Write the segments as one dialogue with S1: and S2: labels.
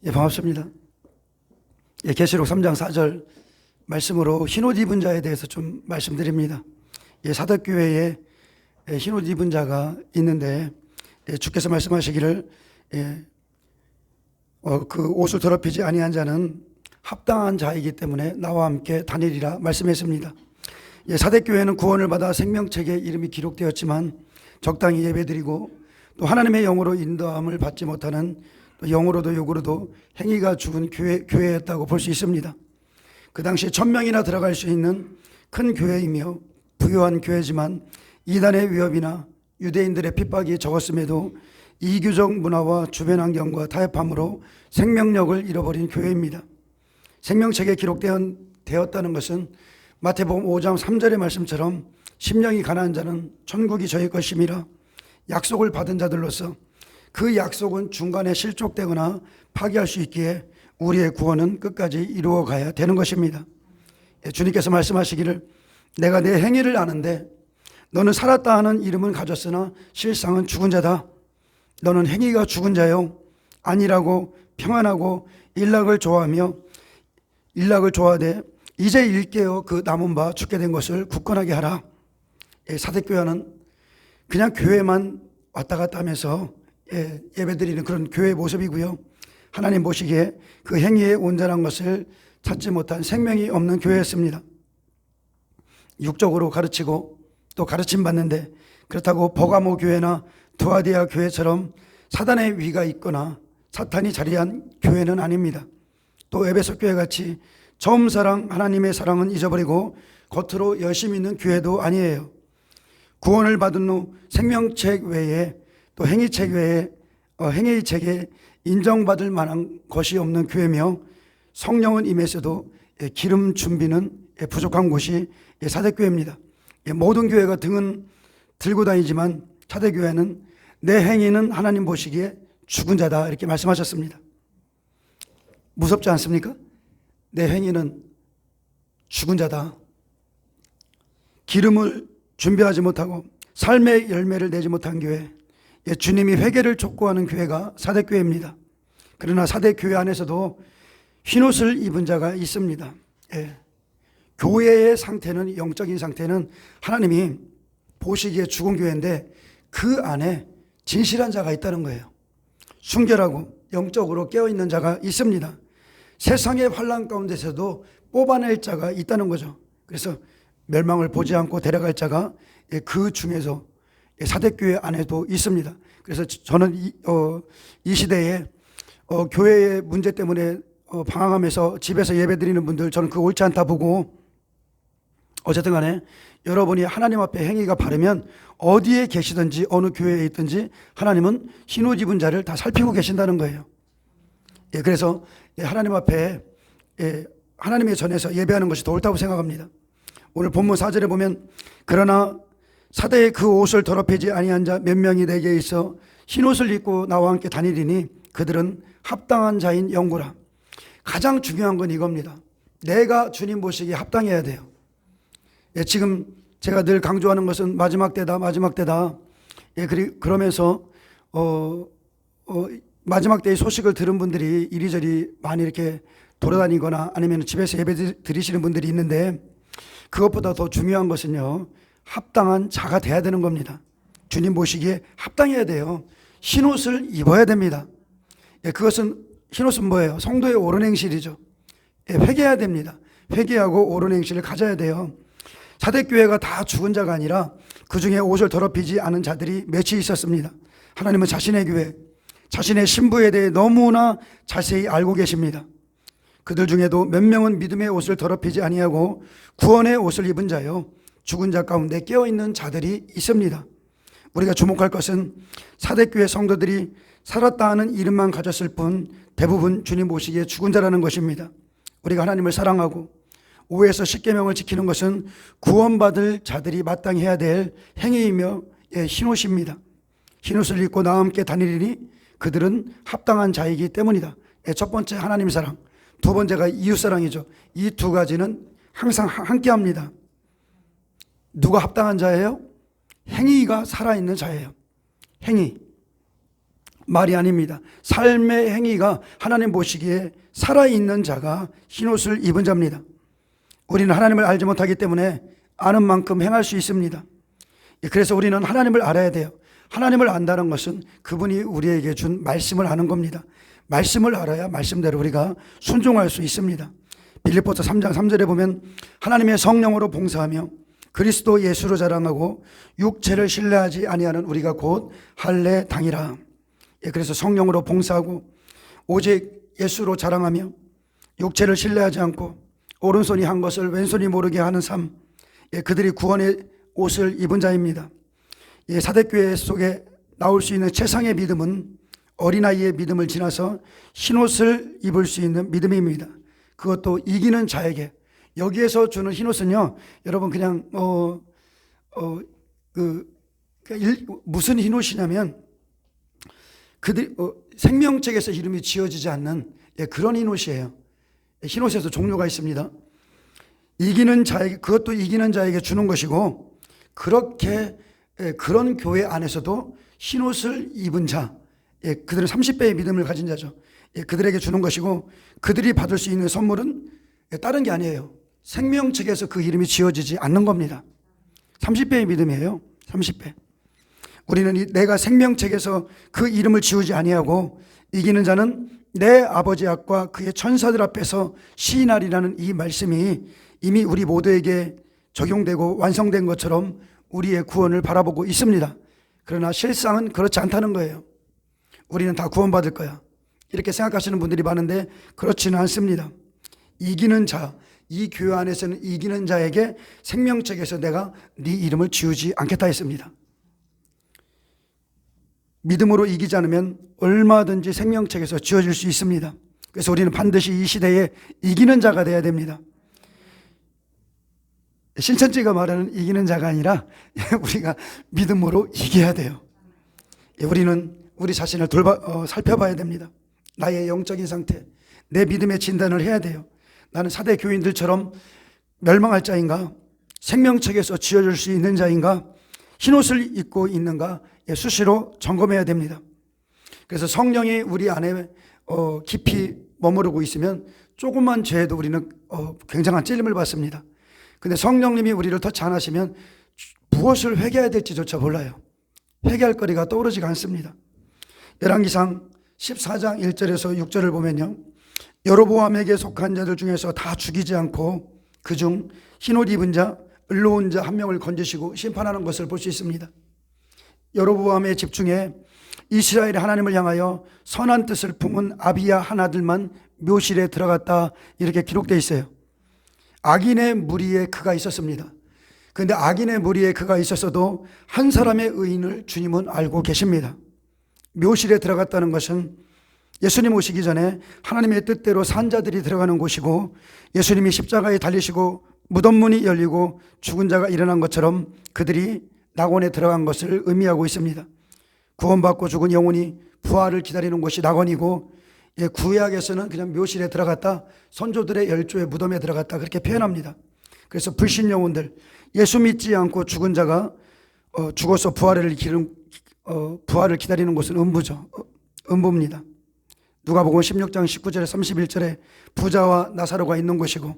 S1: 예, 반갑습니다. 예, 계시록 3장 4절 말씀으로 흰옷 입은 자에 대해서 좀 말씀드립니다. 예, 사덕교회에 흰옷 입은 자가 있는데 주께서 말씀하시기를 그 옷을 더럽히지 아니한 자는 합당한 자이기 때문에 나와 함께 다니리라 말씀했습니다. 예, 사덕교회는 구원을 받아 생명책에 이름이 기록되었지만 적당히 예배드리고 또 하나님의 영으로 인도함을 받지 못하는 영으로도 육으로도 행위가 죽은 교회였다고 볼 수 있습니다. 그 당시 1000명이나 들어갈 수 있는 큰 교회이며 부유한 교회지만 이단의 위협이나 유대인들의 핍박이 적었음에도 이교적 문화와 주변 환경과 타협함으로 생명력을 잃어버린 교회입니다. 생명책에 기록되었다는 것은 마태복음 5장 3절의 말씀처럼 심령이 가난한 자는 천국이 저희 것임이라 약속을 받은 자들로서 그 약속은 중간에 실족되거나 파기할 수 있기에 우리의 구원은 끝까지 이루어 가야 되는 것입니다. 주님께서 말씀하시기를 내가 내 행위를 아는데 너는 살았다 하는 이름은 가졌으나 실상은 죽은 자다. 너는 행위가 죽은 자요 아니라고 평안하고 일락을 좋아하되 이제 일깨어 그 남은 바 죽게 된 것을 굳건하게 하라. 사대교회는 그냥 교회만 왔다 갔다 하면서 예배드리는 그런 교회의 모습이고요. 하나님 보시기에 그 행위의 온전한 것을 찾지 못한 생명이 없는 교회였습니다. 육적으로 가르치고 또 가르침 받는데 그렇다고 버가모 교회나 두아디아 교회처럼 사단의 위가 있거나 사탄이 자리한 교회는 아닙니다. 또 에베소 교회 같이 처음 사랑 하나님의 사랑은 잊어버리고 겉으로 열심히 있는 교회도 아니에요. 구원을 받은 후 생명책 외에 또 행위책 외에 행위책에 인정받을 만한 것이 없는 교회며 성령은 임했어도 기름 준비는 부족한 곳이 사대교회입니다. 모든 교회가 등은 들고 다니지만 사대교회는 내 행위는 하나님 보시기에 죽은 자다 이렇게 말씀하셨습니다. 무섭지 않습니까? 내 행위는 죽은 자다. 기름을 준비하지 못하고 삶의 열매를 내지 못한 교회, 주님이 회개를 촉구하는 교회가 사대교회입니다. 그러나 사대교회 안에서도 흰옷을 입은 자가 있습니다. 교회의 상태는, 영적인 상태는 하나님이 보시기에 죽은 교회인데 그 안에 진실한 자가 있다는 거예요. 순결하고 영적으로 깨어있는 자가 있습니다. 세상의 환난 가운데서도 뽑아낼 자가 있다는 거죠. 그래서 멸망을 보지 않고 데려갈 자가 그 중에서 사대교회 안에도 있습니다. 그래서 저는 이 시대에 교회의 문제 때문에 방황하면서 집에서 예배드리는 분들 저는 그거 옳지 않다 보고 어쨌든 간에 여러분이 하나님 앞에 행위가 바르면 어디에 계시든지 어느 교회에 있든지 하나님은 흰옷 입은 자를 다 살피고 계신다는 거예요. 그래서 하나님 앞에 하나님의 전에서 예배하는 것이 더 옳다고 생각합니다. 오늘 본문 4절에 보면 그러나 사대의 그 옷을 더럽히지 아니한 자 몇 명이 내게 있어 흰옷을 입고 나와 함께 다니리니 그들은 합당한 자인 영구라. 가장 중요한 건 이겁니다. 내가 주님 보시기에 합당해야 돼요. 지금 제가 늘 강조하는 것은 마지막 때다 마지막 때다. 그러면서 마지막 때의 소식을 들은 분들이 이리저리 많이 이렇게 돌아다니거나 아니면 집에서 예배 드리시는 분들이 있는데 그것보다 더 중요한 것은요, 합당한 자가 돼야 되는 겁니다. 주님 보시기에 합당해야 돼요. 흰옷을 입어야 됩니다. 그것은 흰옷은 뭐예요? 성도의 옳은 행실이죠. 회개해야 됩니다. 회개하고 옳은 행실을 가져야 돼요. 사대교회가 다 죽은 자가 아니라 그 중에 옷을 더럽히지 않은 자들이 몇이 있었습니다. 하나님은 자신의 교회, 자신의 신부에 대해 너무나 자세히 알고 계십니다. 그들 중에도 몇 명은 믿음의 옷을 더럽히지 아니하고 구원의 옷을 입은 자요 죽은 자 가운데 깨어있는 자들이 있습니다. 우리가 주목할 것은 사대교회 성도들이 살았다 하는 이름만 가졌을 뿐 대부분 주님 보시기에 죽은 자라는 것입니다. 우리가 하나님을 사랑하고 5에서 10계명을 지키는 것은 구원받을 자들이 마땅히 해야 될 행위이며 흰옷입니다. 흰옷을 입고 나와 함께 다니리니 그들은 합당한 자이기 때문이다. 첫 번째 하나님 사랑, 두 번째가 이웃사랑이죠. 이 두 가지는 항상 함께합니다. 누가 합당한 자예요? 행위가 살아있는 자예요. 행위. 말이 아닙니다. 삶의 행위가 하나님 보시기에 살아있는 자가 흰옷을 입은 자입니다. 우리는 하나님을 알지 못하기 때문에 아는 만큼 행할 수 있습니다. 그래서 우리는 하나님을 알아야 돼요. 하나님을 안다는 것은 그분이 우리에게 준 말씀을 아는 겁니다. 말씀을 알아야 말씀대로 우리가 순종할 수 있습니다. 빌립보서 3장 3절에 보면 하나님의 성령으로 봉사하며 그리스도 예수로 자랑하고 육체를 신뢰하지 아니하는 우리가 곧 할례 당이라. 그래서 성령으로 봉사하고 오직 예수로 자랑하며 육체를 신뢰하지 않고 오른손이 한 것을 왼손이 모르게 하는 삶, 그들이 구원의 옷을 입은 자입니다. 사대교회 속에 나올 수 있는 최상의 믿음은 어린아이의 믿음을 지나서 흰옷을 입을 수 있는 믿음입니다. 그것도 이기는 자에게. 여기에서 주는 흰옷은요, 여러분 그냥 무슨 흰옷이냐면 그들 생명책에서 이름이 지어지지 않는 그런 흰옷이에요. 흰옷에서 종류가 있습니다. 이기는 자에게, 그것도 이기는 자에게 주는 것이고, 그렇게 그런 교회 안에서도 흰옷을 입은 자, 그들은 30배의 믿음을 가진 자죠. 그들에게 주는 것이고, 그들이 받을 수 있는 선물은 다른 게 아니에요. 생명책에서 그 이름이 지어지지 않는 겁니다. 30배의 믿음이에요. 30배. 우리는 내가 생명책에서 그 이름을 지우지 아니하고 이기는 자는 내 아버지 앞과 그의 천사들 앞에서 시인하리라는 이 말씀이 이미 우리 모두에게 적용되고 완성된 것처럼 우리의 구원을 바라보고 있습니다. 그러나 실상은 그렇지 않다는 거예요. 우리는 다 구원받을 거야, 이렇게 생각하시는 분들이 많은데 그렇지는 않습니다. 이기는 자, 이 교회 안에서는 이기는 자에게 생명책에서 내가 네 이름을 지우지 않겠다 했습니다. 믿음으로 이기지 않으면 얼마든지 생명책에서 지워질 수 있습니다. 그래서 우리는 반드시 이 시대에 이기는 자가 되어야 됩니다. 신천지가 말하는 이기는 자가 아니라 우리가 믿음으로 이겨야 돼요. 우리는 우리 자신을 살펴봐야 됩니다. 나의 영적인 상태, 내 믿음의 진단을 해야 돼요. 나는 사대 교인들처럼 멸망할 자인가? 생명책에서 지어질 수 있는 자인가? 흰옷을 입고 있는가? 수시로 점검해야 됩니다. 그래서 성령이 우리 안에 깊이 머무르고 있으면 조금만 죄에도 우리는 굉장한 찔림을 받습니다. 근데 성령님이 우리를 터치 안 하시면 무엇을 회개해야 될지조차 몰라요. 회개할 거리가 떠오르지가 않습니다. 열왕기상 14장 1절에서 6절을 보면요, 여로보암에게 속한 자들 중에서 다 죽이지 않고 그중 흰옷 입은 자, 의로운 자 한 명을 건지시고 심판하는 것을 볼 수 있습니다. 여로보암의 집중에 이스라엘의 하나님을 향하여 선한 뜻을 품은 아비야 한 아들만 묘실에 들어갔다, 이렇게 기록되어 있어요. 악인의 무리에 그가 있었습니다. 그런데 악인의 무리에 그가 있었어도 한 사람의 의인을 주님은 알고 계십니다. 묘실에 들어갔다는 것은 예수님 오시기 전에 하나님의 뜻대로 산자들이 들어가는 곳이고, 예수님이 십자가에 달리시고 무덤 문이 열리고 죽은 자가 일어난 것처럼 그들이 낙원에 들어간 것을 의미하고 있습니다. 구원받고 죽은 영혼이 부활을 기다리는 곳이 낙원이고, 구약에서는 그냥 묘실에 들어갔다, 선조들의 열조의 무덤에 들어갔다, 그렇게 표현합니다. 그래서 불신 영혼들, 예수 믿지 않고 죽은 자가 죽어서 부활을 기다리는 곳은 음부죠. 음부입니다. 누가복음 16장 19절에 31절에 부자와 나사로가 있는 곳이고,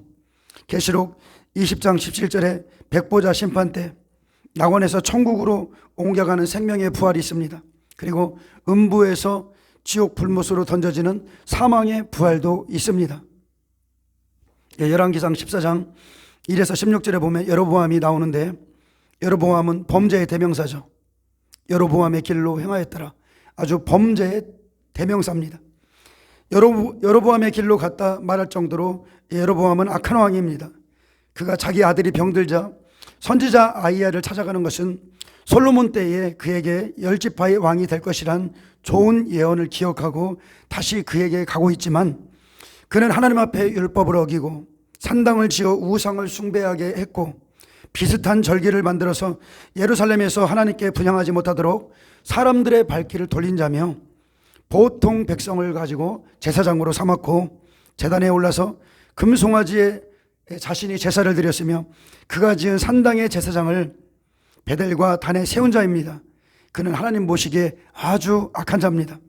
S1: 계시록 20장 17절에 백보자 심판 때 낙원에서 천국으로 옮겨가는 생명의 부활이 있습니다. 그리고 음부에서 지옥 불못으로 던져지는 사망의 부활도 있습니다. 열왕기상 14장 1에서 16절에 보면 여로보암이 나오는데, 여로보암은 범죄의 대명사죠. 여로보암의 길로 행하였더라. 아주 범죄의 대명사입니다. 여로보암의 길로 갔다 말할 정도로 여로보암은 악한 왕입니다. 그가 자기 아들이 병들자 선지자 아이야를 찾아가는 것은 솔로몬 때에 그에게 10지파의 왕이 될 것이란 좋은 예언을 기억하고 다시 그에게 가고 있지만, 그는 하나님 앞에 율법을 어기고 산당을 지어 우상을 숭배하게 했고 비슷한 절기를 만들어서 예루살렘에서 하나님께 분향하지 못하도록 사람들의 발길을 돌린 자며, 보통 백성을 가지고 제사장으로 삼았고 제단에 올라서 금송아지에 자신이 제사를 드렸으며 그가 지은 산당의 제사장을 베델과 단에 세운 자입니다. 그는 하나님 보시기에 아주 악한 자입니다.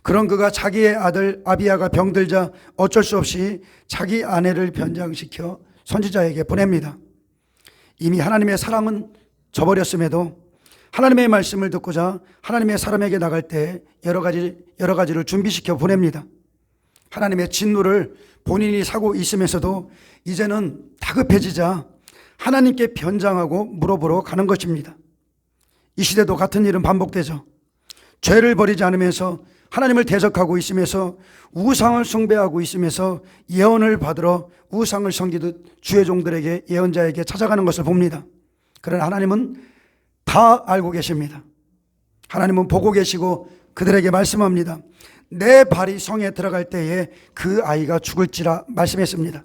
S1: 그런 그가 자기의 아들 아비야가 병들자 어쩔 수 없이 자기 아내를 변장시켜 선지자에게 보냅니다. 이미 하나님의 사랑은 저버렸음에도 하나님의 말씀을 듣고자 하나님의 사람에게 나갈 때 여러 가지를 준비시켜 보냅니다. 하나님의 진노를 본인이 사고 있으면서도 이제는 다급해지자 하나님께 변장하고 물어보러 가는 것입니다. 이 시대도 같은 일은 반복되죠. 죄를 버리지 않으면서 하나님을 대적하고 있으면서 우상을 숭배하고 있으면서 예언을 받으러 우상을 섬기듯 주의 종들에게 예언자에게 찾아가는 것을 봅니다. 그러나 하나님은 다 알고 계십니다. 하나님은 보고 계시고 그들에게 말씀합니다. 내 발이 성에 들어갈 때에 그 아이가 죽을지라 말씀했습니다.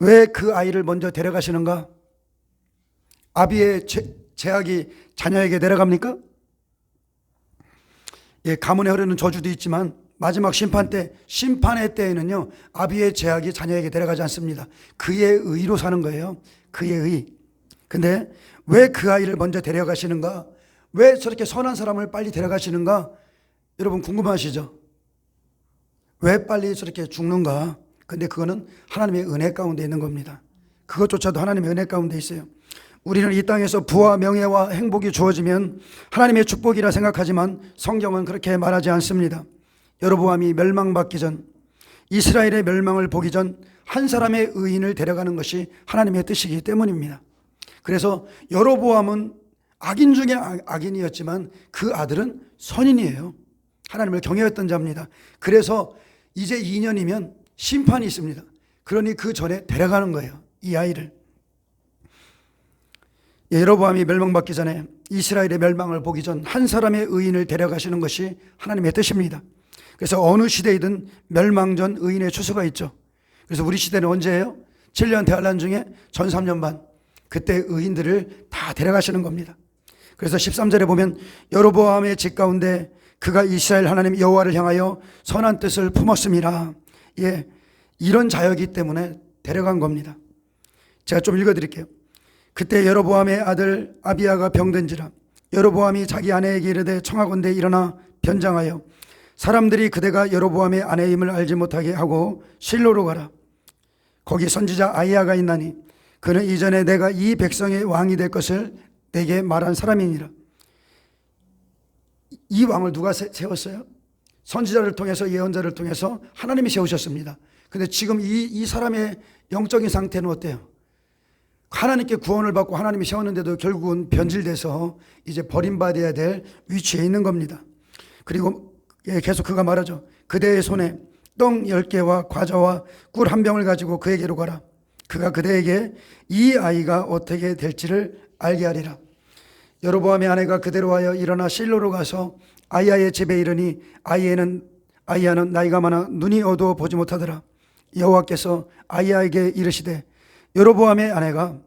S1: 왜 그 아이를 먼저 데려가시는가? 아비의 죄악이 자녀에게 내려갑니까? 예, 가문에 흐르는 저주도 있지만 마지막 심판의 때에는요, 아비의 죄악이 자녀에게 내려가지 않습니다. 그의 의로 사는 거예요. 그의 의. 근데 왜 그 아이를 먼저 데려가시는가? 왜 저렇게 선한 사람을 빨리 데려가시는가? 여러분 궁금하시죠? 왜 빨리 저렇게 죽는가? 근데 그거는 하나님의 은혜 가운데 있는 겁니다. 그것조차도 하나님의 은혜 가운데 있어요. 우리는 이 땅에서 부와 명예와 행복이 주어지면 하나님의 축복이라 생각하지만 성경은 그렇게 말하지 않습니다. 여로보암이 멸망받기 전, 이스라엘의 멸망을 보기 전 한 사람의 의인을 데려가는 것이 하나님의 뜻이기 때문입니다. 그래서 여로보암은 악인 중에 악인이었지만 그 아들은 선인이에요. 하나님을 경외했던 자입니다. 그래서 이제 2년이면 심판이 있습니다. 그러니 그 전에 데려가는 거예요, 이 아이를. 여로보암이 멸망받기 전에, 이스라엘의 멸망을 보기 전 한 사람의 의인을 데려가시는 것이 하나님의 뜻입니다. 그래서 어느 시대이든 멸망 전 의인의 추수가 있죠. 그래서 우리 시대는 언제예요? 7년 대환란 중에 전 3년 반, 그때 의인들을 다 데려가시는 겁니다. 그래서 13절에 보면 여로보암의 집 가운데 그가 이스라엘 하나님 여호와를 향하여 선한 뜻을 품었음이라. 예, 이런 자였기 때문에 데려간 겁니다. 제가 좀 읽어드릴게요. 그때 여로보암의 아들 아비야가 병든지라. 여로보암이 자기 아내에게 이르되 청하건대 일어나 변장하여 사람들이 그대가 여로보암의 아내임을 알지 못하게 하고 실로로 가라. 거기 선지자 아이야가 있나니 그는 이전에 내가 이 백성의 왕이 될 것을 내게 말한 사람이니라. 이 왕을 누가 세웠어요? 선지자를 통해서, 예언자를 통해서 하나님이 세우셨습니다. 근데 지금 이 사람의 영적인 상태는 어때요? 하나님께 구원을 받고 하나님이 세웠는데도 결국은 변질돼서 이제 버림받아야 될 위치에 있는 겁니다. 그리고 계속 그가 말하죠. 그대의 손에 떡 10개와 과자와 꿀 1병을 가지고 그에게로 가라. 그가 그대에게 이 아이가 어떻게 될지를 알게 하리라. 여로보암의 아내가 그대로 하여 일어나 실로로 가서 아이야의 집에 이르니 아이야는 나이가 많아 눈이 어두워 보지 못하더라. 여호와께서 아이야에게 이르시되 여로보암의 아내가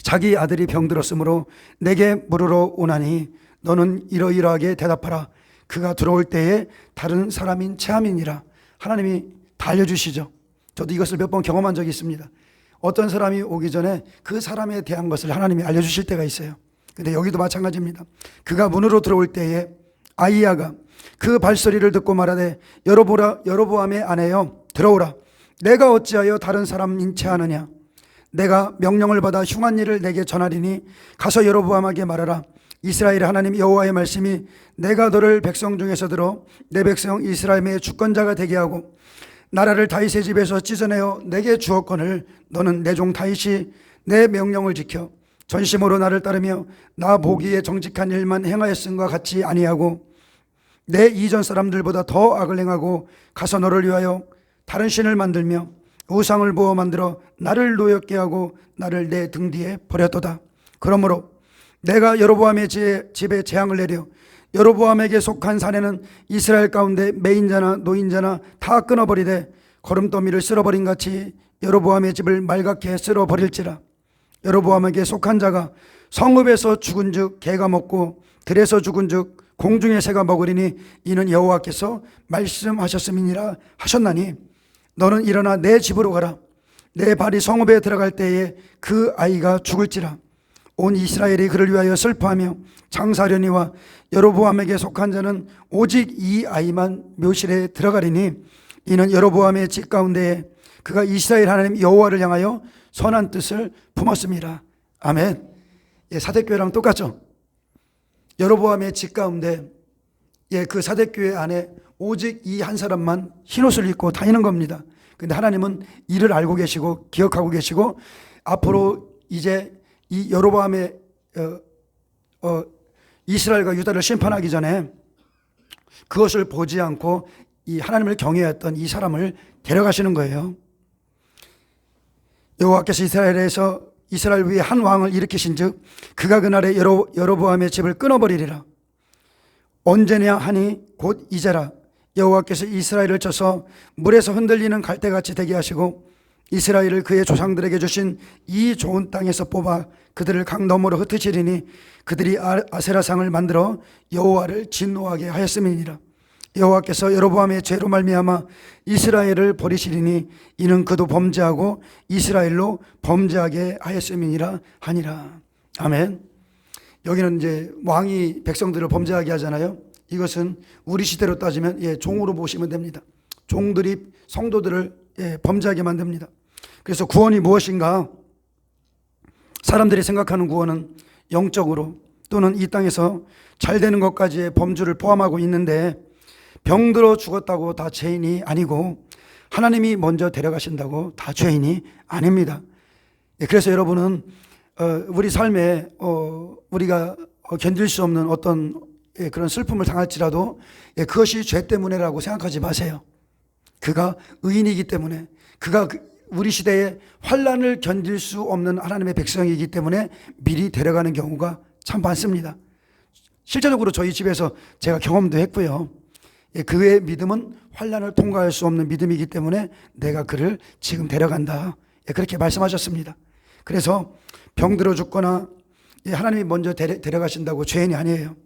S1: 자기 아들이 병들었으므로 내게 물으러 오나니 너는 이러이러하게 대답하라. 그가 들어올 때에 다른 사람인 체함이니라. 하나님이 다 알려주시죠. 저도 이것을 몇 번 경험한 적이 있습니다. 어떤 사람이 오기 전에 그 사람에 대한 것을 하나님이 알려주실 때가 있어요. 근데 여기도 마찬가지입니다. 그가 문으로 들어올 때에 아이야가 그 발소리를 듣고 말하되 여로보암의 아내여 들어오라. 내가 어찌하여 다른 사람인 체하느냐. 내가 명령을 받아 흉한 일을 내게 전하리니 가서 여로보암에게 말하라. 이스라엘의 하나님 여호와의 말씀이 내가 너를 백성 중에서 들어 내 백성 이스라엘의 주권자가 되게 하고 나라를 다윗의 집에서 찢어내어 내게 주었거늘 너는 내 종 다윗이 내 명령을 지켜 전심으로 나를 따르며 나 보기에 정직한 일만 행하였음과 같이 아니하고 내 이전 사람들보다 더 악을 행하고 가서 너를 위하여 다른 신을 만들며 우상을 부어 만들어 나를 노엽게 하고 나를 내 등 뒤에 버렸도다. 그러므로 내가 여로보암의 집에 재앙을 내려 여로보암에게 속한 사내는 이스라엘 가운데 매인자나 노인자나 다 끊어버리되 거름더미를 쓸어버린 같이 여로보암의 집을 말갛게 쓸어버릴지라. 여로보암에게 속한 자가 성읍에서 죽은즉 개가 먹고 들에서 죽은즉 공중의 새가 먹으리니 이는 여호와께서 말씀하셨음이니라 하셨나니 너는 일어나 내 집으로 가라. 내 발이 성읍에 들어갈 때에 그 아이가 죽을지라. 온 이스라엘이 그를 위하여 슬퍼하며 장사하려니와 여로보암에게 속한 자는 오직 이 아이만 묘실에 들어가리니 이는 여로보암의 집 가운데에 그가 이스라엘 하나님 여호와를 향하여 선한 뜻을 품었습니다. 아멘. 예, 사대교회랑 똑같죠. 여로보암의 집 가운데 그 사대교회 안에 오직 이 한 사람만 흰옷을 입고 다니는 겁니다. 근데 하나님은 이를 알고 계시고 기억하고 계시고 앞으로 이제 이 여로보암의 이스라엘과 유다를 심판하기 전에 그것을 보지 않고 이 하나님을 경외했던 이 사람을 데려가시는 거예요. 여호와께서 이스라엘에서 이스라엘 위에 한 왕을 일으키신즉 그가 그날에 여로보암의 집을 끊어버리리라. 언제냐 하니 곧 이제라. 여호와께서 이스라엘을 쳐서 물에서 흔들리는 갈대같이 되게 하시고 이스라엘을 그의 조상들에게 주신 이 좋은 땅에서 뽑아 그들을 강 너머로 흩으시리니 그들이 아세라상을 만들어 여호와를 진노하게 하였음이니라. 여호와께서 여로보암의 죄로 말미암아 이스라엘을 버리시리니 이는 그도 범죄하고 이스라엘로 범죄하게 하였음이니라 하니라. 아멘. 여기는 이제 왕이 백성들을 범죄하게 하잖아요. 이것은 우리 시대로 따지면 종으로 보시면 됩니다. 종들이 성도들을 범죄하게 만듭니다. 그래서 구원이 무엇인가? 사람들이 생각하는 구원은 영적으로 또는 이 땅에서 잘 되는 것까지의 범주를 포함하고 있는데 병들어 죽었다고 다 죄인이 아니고 하나님이 먼저 데려가신다고 다 죄인이 아닙니다. 그래서 여러분은 우리 삶에 우리가 견딜 수 없는 어떤 그런 슬픔을 당할지라도 그것이 죄 때문에라고 생각하지 마세요. 그가 의인이기 때문에, 그가 우리 시대에 환난을 견딜 수 없는 하나님의 백성이기 때문에 미리 데려가는 경우가 참 많습니다. 실제적으로 저희 집에서 제가 경험도 했고요. 그의 믿음은 환난을 통과할 수 없는 믿음이기 때문에 내가 그를 지금 데려간다, 그렇게 말씀하셨습니다. 그래서 병들어 죽거나 하나님이 먼저 데려가신다고 죄인이 아니에요.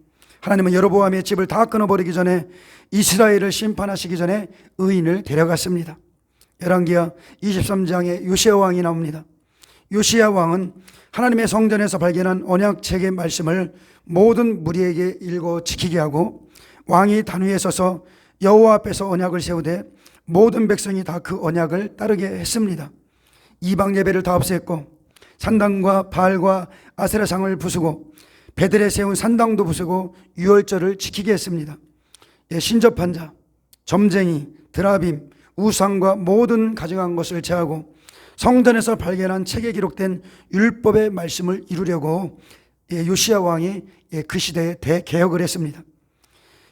S1: 하나님은 여로보암의 집을 다 끊어버리기 전에 이스라엘을 심판하시기 전에 의인을 데려갔습니다. 열왕기하 23장에 요시야 왕이 나옵니다. 요시야 왕은 하나님의 성전에서 발견한 언약책의 말씀을 모든 무리에게 읽어 지키게 하고 왕이 단위에 서서 여호와 앞에서 언약을 세우되 모든 백성이 다 그 언약을 따르게 했습니다. 이방 예배를 다 없앴고 산당과 바알과 아세라상을 부수고 베들에 세운 산당도 부수고 유월절을 지키게 했습니다. 신접한 자, 점쟁이, 드라빔, 우상과 모든 가증한 것을 제하고 성전에서 발견한 책에 기록된 율법의 말씀을 이루려고 요시야 왕이 그 시대에 대개혁을 했습니다.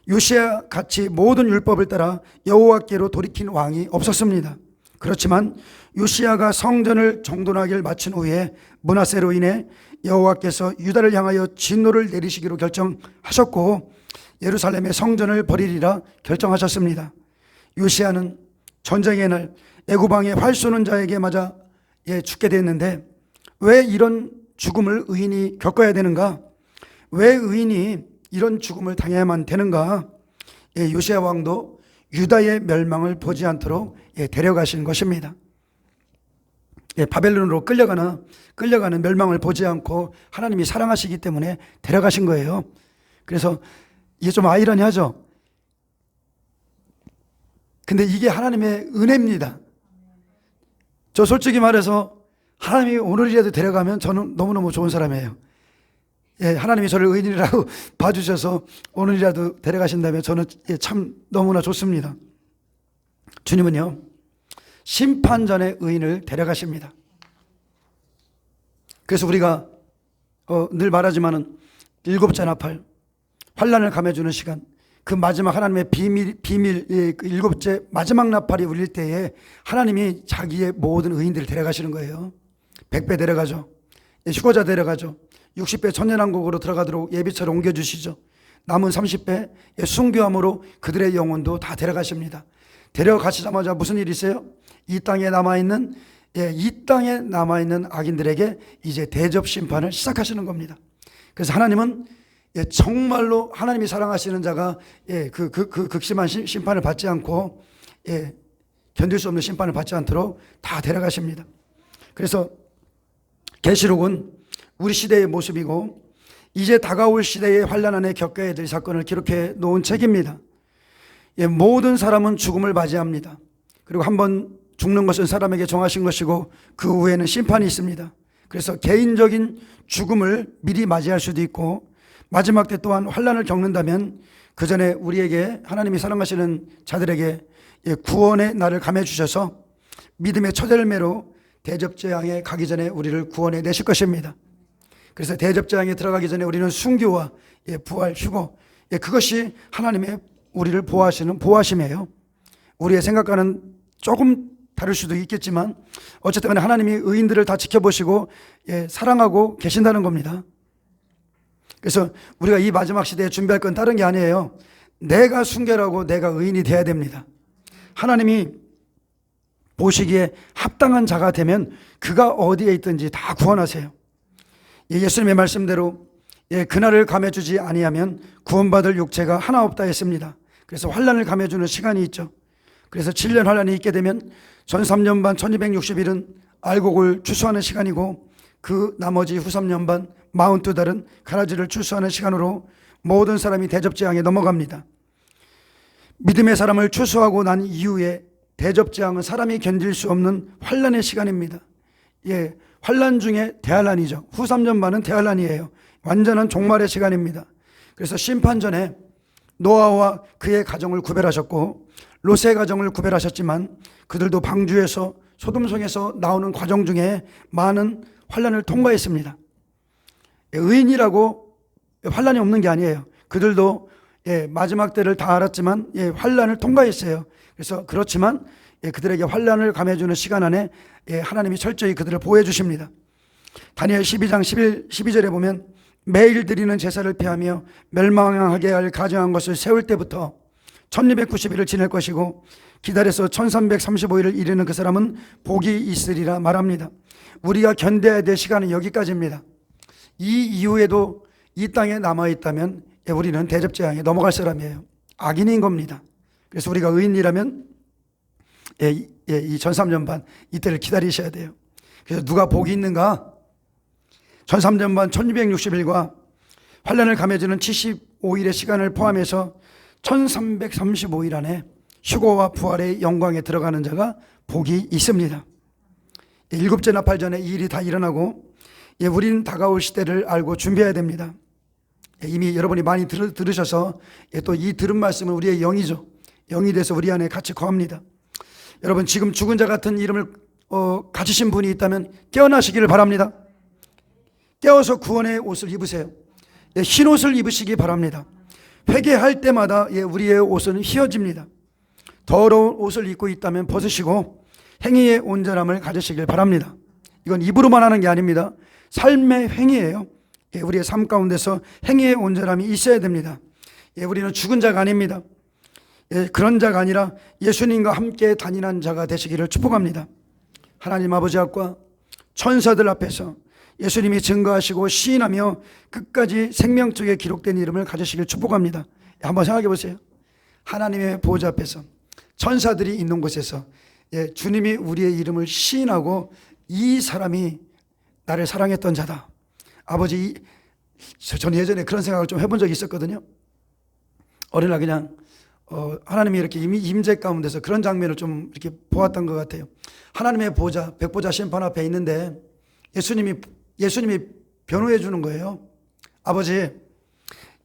S1: 요시야 같이 모든 율법을 따라 여호와께로 돌이킨 왕이 없었습니다. 그렇지만 요시야가 성전을 정돈하기를 마친 후에 므낫세로 인해 여호와께서 유다를 향하여 진노를 내리시기로 결정하셨고 예루살렘의 성전을 버리리라 결정하셨습니다. 요시야는 전쟁의 날 애굽 왕의 활 쏘는 자에게 맞아 죽게 됐는데 왜 이런 죽음을 의인이 겪어야 되는가? 왜 의인이 이런 죽음을 당해야만 되는가? 요시야 왕도 유다의 멸망을 보지 않도록 데려가신 것입니다. 바벨론으로 끌려가는 멸망을 보지 않고 하나님이 사랑하시기 때문에 데려가신 거예요. 그래서 이게 좀 아이러니하죠. 근데 이게 하나님의 은혜입니다. 저 솔직히 말해서 하나님이 오늘이라도 데려가면 저는 너무너무 좋은 사람이에요. 하나님이 저를 의인이라고 봐주셔서 오늘이라도 데려가신다면 저는 참 너무나 좋습니다. 주님은요, 심판 전에 의인을 데려가십니다. 그래서 우리가 늘 말하지만은 일곱째 나팔, 환난을 감해주는 시간, 그 마지막 하나님의 비밀 그 일곱째 마지막 나팔이 울릴 때에 하나님이 자기의 모든 의인들을 데려가시는 거예요. 100배 데려가죠. 휴거자 데려가죠. 60배 천년왕국으로 들어가도록 예비처를 옮겨주시죠. 남은 30배 순교함으로 그들의 영혼도 다 데려가십니다. 데려가시자마자 무슨 일이 있어요? 이 땅에 남아있는 악인들에게 이제 대접 심판을 시작하시는 겁니다. 그래서 하나님은 정말로 하나님이 사랑하시는 자가 그 극심한 심판을 받지 않고 견딜 수 없는 심판을 받지 않도록 다 데려가십니다. 그래서 계시록은 우리 시대의 모습이고 이제 다가올 시대의 환난 안에 겪어야 될 사건을 기록해 놓은 책입니다. 모든 사람은 죽음을 맞이합니다. 그리고 한번 죽는 것은 사람에게 정하신 것이고 그 후에는 심판이 있습니다. 그래서 개인적인 죽음을 미리 맞이할 수도 있고 마지막 때 또한 환난을 겪는다면 그 전에 우리에게 하나님이 사랑하시는 자들에게 구원의 날을 감해 주셔서 믿음의 첫 열매로 대접재앙에 가기 전에 우리를 구원해 내실 것입니다. 그래서 대접재앙에 들어가기 전에 우리는 순교와 부활, 휴거, 그것이 하나님의 우리를 보호하시는 보호하심이에요. 우리의 생각과는 조금 다를 수도 있겠지만 어쨌든 간에 하나님이 의인들을 다 지켜보시고 사랑하고 계신다는 겁니다. 그래서 우리가 이 마지막 시대에 준비할 건 다른 게 아니에요. 내가 순결하고 내가 의인이 돼야 됩니다. 하나님이 보시기에 합당한 자가 되면 그가 어디에 있든지 다 구원하세요. 예수님의 말씀대로 그날을 감해주지 아니하면 구원받을 육체가 하나 없다 했습니다. 그래서 환난을 감해주는 시간이 있죠. 그래서 7년 환난이 있게 되면 전 3년 반 1260일은 알곡을 추수하는 시간이고 그 나머지 후 3년 반 42달은 가라지를 추수하는 시간으로 모든 사람이 대접재앙에 넘어갑니다. 믿음의 사람을 추수하고 난 이후에 대접재앙은 사람이 견딜 수 없는 환난의 시간입니다. 환난 중에 대환난이죠. 후 3년 반은 대환난이에요. 완전한 종말의 시간입니다. 그래서 심판 전에 노아와 그의 가정을 구별하셨고 롯의 가정을 구별하셨지만 그들도 방주에서 소돔성에서 나오는 과정 중에 많은 환난을 통과했습니다. 의인이라고 환난이 없는 게 아니에요. 그들도 마지막 때를 다 알았지만 환난을 통과했어요. 그래서 그렇지만 그들에게 환난을 감해주는 시간 안에 하나님이 철저히 그들을 보호해 주십니다. 다니엘 12장 12절에 보면 매일 드리는 제사를 피하며 멸망하게 할 가증한 것을 세울 때부터 1290일을 지낼 것이고 기다려서 1335일을 이르는 그 사람은 복이 있으리라 말합니다. 우리가 견뎌야 될 시간은 여기까지입니다. 이 이후에도 이 땅에 남아있다면 우리는 대접재앙에 넘어갈 사람이에요. 악인인 겁니다. 그래서 우리가 의인이라면 이 전 3년 반 이때를 기다리셔야 돼요. 그래서 누가 복이 있는가? 전 3년 반 1260일과 환난을 감해주는 75일의 시간을 포함해서 1335일 안에 휴거와 부활의 영광에 들어가는 자가 복이 있습니다. 일곱째 나팔 전에 이 일이 다 일어나고 우리는 다가올 시대를 알고 준비해야 됩니다. 이미 여러분이 많이 들으셔서 또 이 들은 말씀은 우리의 영이죠. 영이 돼서 우리 안에 같이 거합니다. 여러분 지금 죽은 자 같은 이름을 가지신 분이 있다면 깨어나시기를 바랍니다. 깨어서 구원의 옷을 입으세요. 흰 옷을 입으시기 바랍니다. 회개할 때마다 우리의 옷은 휘어집니다. 더러운 옷을 입고 있다면 벗으시고 행위의 온전함을 가지시길 바랍니다. 이건 입으로만 하는 게 아닙니다. 삶의 행위예요. 우리의 삶 가운데서 행위의 온전함이 있어야 됩니다. 우리는 죽은 자가 아닙니다. 그런 자가 아니라 예수님과 함께 다니는 자가 되시기를 축복합니다. 하나님 아버지 앞과 천사들 앞에서 예수님이 증거하시고 시인하며 끝까지 생명책에 기록된 이름을 가지시길 축복합니다. 한번 생각해 보세요. 하나님의 보호자 앞에서 천사들이 있는 곳에서 주님이 우리의 이름을 시인하고 이 사람이 나를 사랑했던 자다. 아버지, 저는 예전에 그런 생각을 좀 해본 적이 있었거든요. 어린 날 그냥 하나님이 이렇게 임재 가운데서 그런 장면을 좀 이렇게 보았던 것 같아요. 하나님의 보호자, 백보자 심판 앞에 있는데 예수님이 변호해 주는 거예요. 아버지,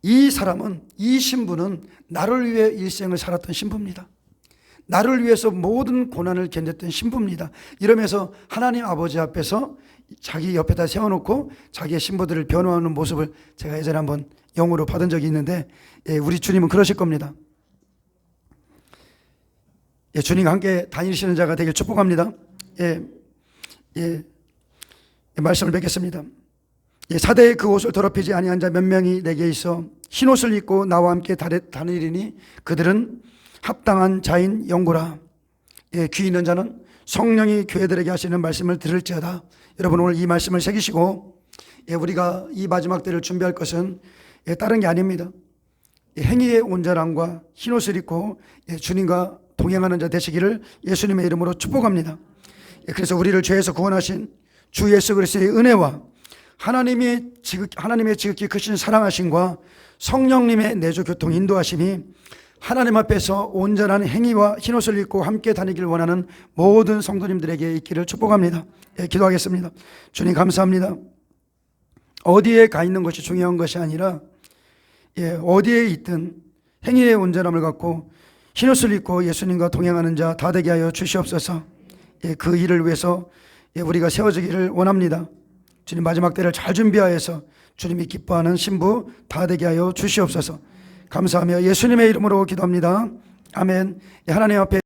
S1: 이 사람은, 이 신부는 나를 위해 일생을 살았던 신부입니다. 나를 위해서 모든 고난을 견뎠던 신부입니다. 이러면서 하나님 아버지 앞에서 자기 옆에다 세워놓고 자기의 신부들을 변호하는 모습을 제가 예전에 한번 영으로 받은 적이 있는데 우리 주님은 그러실 겁니다. 주님과 함께 다니시는 자가 되길 축복합니다. 말씀을 뵙겠습니다. 사대의 그 옷을 더럽히지 아니한 자 몇 명이 내게 있어 흰 옷을 입고 나와 함께 다니리니 그들은 합당한 자인 영구라. 귀 있는 자는 성령이 교회들에게 하시는 말씀을 들을지어다. 여러분 오늘 이 말씀을 새기시고 우리가 이 마지막 때를 준비할 것은 다른 게 아닙니다. 행위의 온전함과 흰 옷을 입고 주님과 동행하는 자 되시기를 예수님의 이름으로 축복합니다. 그래서 우리를 죄에서 구원하신 주 예수 그리스도의 은혜와 하나님의 지극히 크신 사랑하심과 성령님의 내주 교통 인도하심이 하나님 앞에서 온전한 행위와 흰옷을 입고 함께 다니길 원하는 모든 성도님들에게 있기를 축복합니다. 기도하겠습니다. 주님 감사합니다. 어디에 가 있는 것이 중요한 것이 아니라 어디에 있든 행위의 온전함을 갖고 흰옷을 입고 예수님과 동행하는 자 다 되게 하여 주시옵소서. 그 일을 위해서 우리가 세워지기를 원합니다. 주님 마지막 때를 잘 준비하여서 주님이 기뻐하는 신부 다 되게 하여 주시옵소서. 감사하며 예수님의 이름으로 기도합니다. 아멘. 하나님 앞에